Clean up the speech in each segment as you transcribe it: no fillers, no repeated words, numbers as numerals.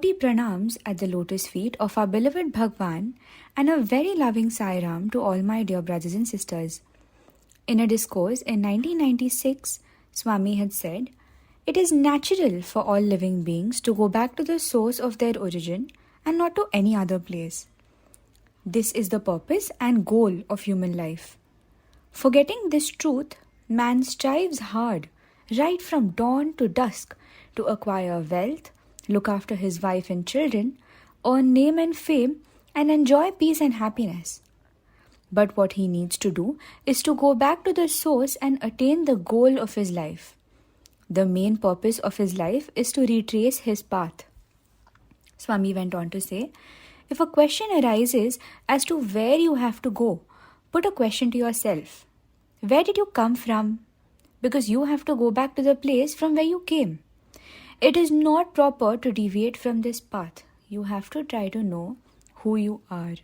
devotee pranams at the lotus feet of our beloved Bhagwan and a very loving Sairam to all my dear brothers and sisters. In a discourse in 1996, Swami had said, "It is natural for all living beings to go back to the source of their origin and not to any other place. This is the purpose and goal of human life. Forgetting this truth, man strives hard, right from dawn to dusk, to acquire wealth, look after his wife and children, earn name and fame, and enjoy peace and happiness. But what he needs to do is to go back to the source and attain the goal of his life. The main purpose of his life is to retrace his path." Swami went on to say, if a question arises as to where you have to go, put a question to yourself. Where did you come from? Because you have to go back to the place from where you came. It is not proper to deviate from this path. You have to try to know who you are.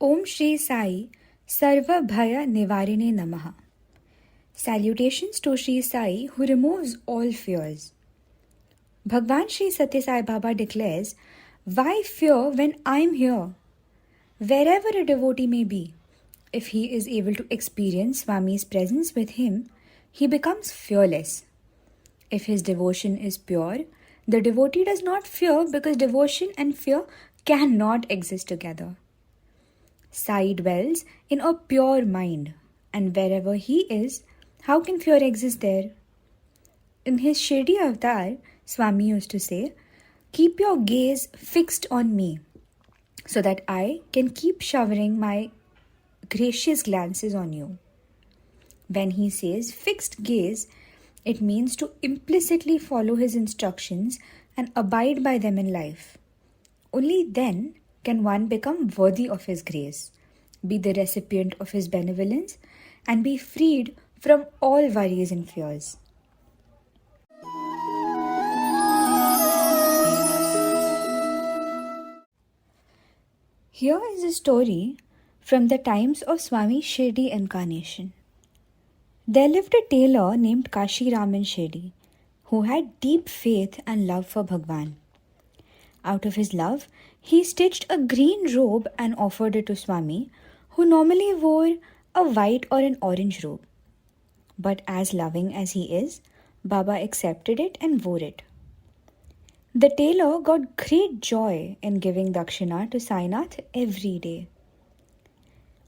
Om Shri Sai Sarva Bhaya Nivarine Namaha. Salutations to Shri Sai who removes all fears. Bhagwan Shri Sathya Sai Baba declares, "Why fear when I am here?" Wherever a devotee may be, if he is able to experience Swami's presence with him, he becomes fearless. If his devotion is pure, the devotee does not fear because devotion and fear cannot exist together. Sai dwells in a pure mind, and wherever he is, how can fear exist there? In his Shirdi avatar, Swami used to say, "Keep your gaze fixed on me, so that I can keep showering my gracious glances on you." When he says fixed gaze, it means to implicitly follow his instructions and abide by them in life. Only then can one become worthy of his grace, be the recipient of his benevolence, and be freed from all worries and fears. Here is a story from the times of Swami Shirdi incarnation. There lived a tailor named Ram in Shirdi, who had deep faith and love for Bhagwan. Out of his love, he stitched a green robe and offered it to Swami, who normally wore a white or an orange robe. But as loving as he is, Baba accepted it and wore it. The tailor got great joy in giving Dakshina to Sainath every day.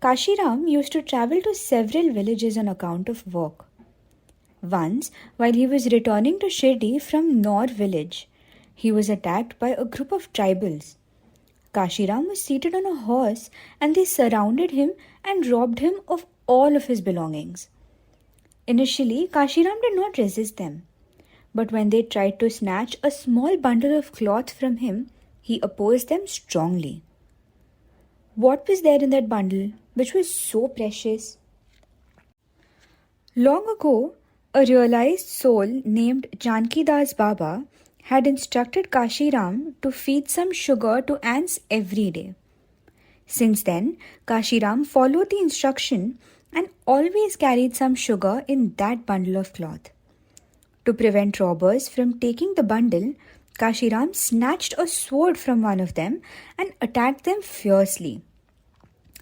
Ram used to travel to several villages on account of work. Once, while he was returning to Shirdi from Nor village, he was attacked by a group of tribals. Ram was seated on a horse and they surrounded him and robbed him of all of his belongings. Initially, Ram did not resist them, but when they tried to snatch a small bundle of cloth from him, he opposed them strongly. What was there in that bundle, which was so precious? Long ago, a realized soul named Janki Das Baba had instructed Ram to feed some sugar to ants every day. Since then, Ram followed the instruction and always carried some sugar in that bundle of cloth. To prevent robbers from taking the bundle, Ram snatched a sword from one of them and attacked them fiercely.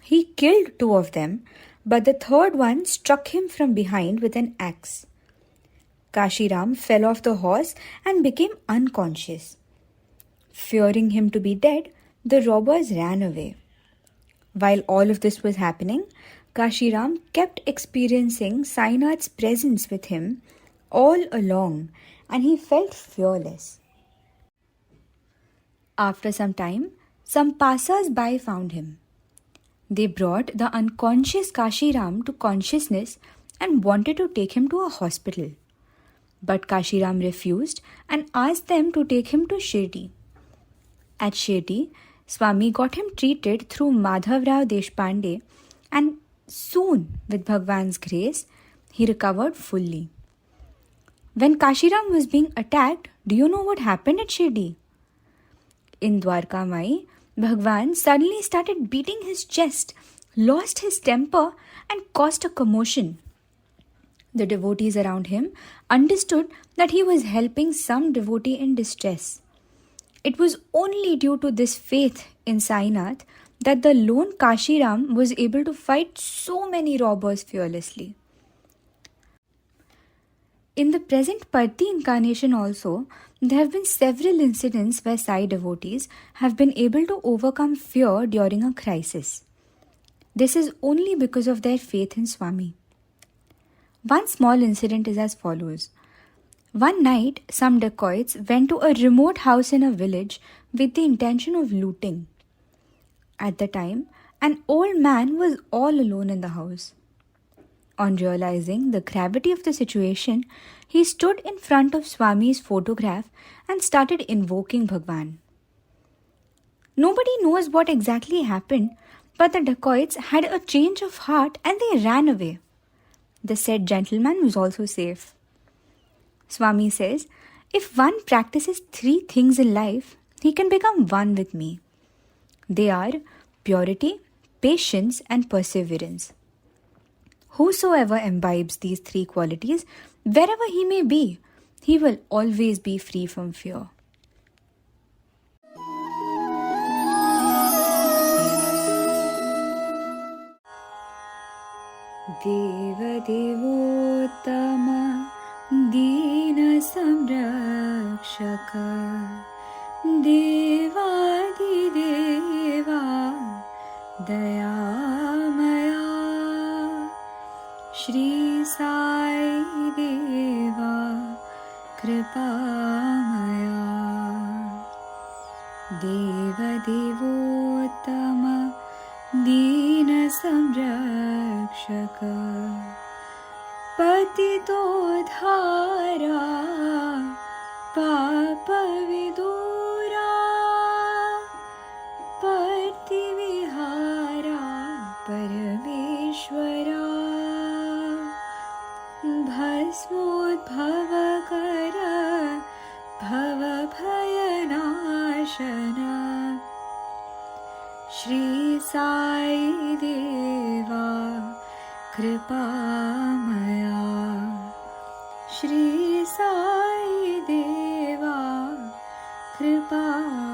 He killed 2 of them, but the third one struck him from behind with an axe. Ram fell off the horse and became unconscious. Fearing him to be dead, the robbers ran away. While all of this was happening, Ram kept experiencing Sainath's presence with him all along, and he felt fearless. After some time, some passers-by found him. They brought the unconscious Ram to consciousness and wanted to take him to a hospital. But Ram refused and asked them to take him to Shirdi. At Shirdi, Swami got him treated through Madhavrao Deshpande, and soon, with Bhagwan's grace, he recovered fully. When Ram was being attacked, do you know what happened at Shirdi? In Dwarka Mai, Bhagwan suddenly started beating his chest, lost his temper, and caused a commotion. The devotees around him understood that he was helping some devotee in distress. It was only due to this faith in Sainath that the lone Kashiram was able to fight so many robbers fearlessly. In the present Parthi incarnation also, there have been several incidents where Sai devotees have been able to overcome fear during a crisis. This is only because of their faith in Swami. One small incident is as follows. One night, some dacoits went to a remote house in a village with the intention of looting. At the time, an old man was all alone in the house. On realizing the gravity of the situation, he stood in front of Swami's photograph and started invoking Bhagwan. Nobody knows what exactly happened, but the dacoits had a change of heart and they ran away. The said gentleman was also safe. Swami says, if one practices 3 things in life, he can become one with me. They are purity, patience, and perseverance. Whosoever imbibes these 3 qualities, wherever he may be, he will always be free from fear. Deva Devottama Dina Samrakshaka Devadi Deva Dayamaya Shri Sai Deva Kripamaya Deva Devottama Dina Samrakshaka Patito Dhara Papa Vidura Partivihara Parameshwara Bhasmodbhavakara Bhavabhayanashana Shri Sai Deva Kripamaya Shri Sai Deva Kripamaya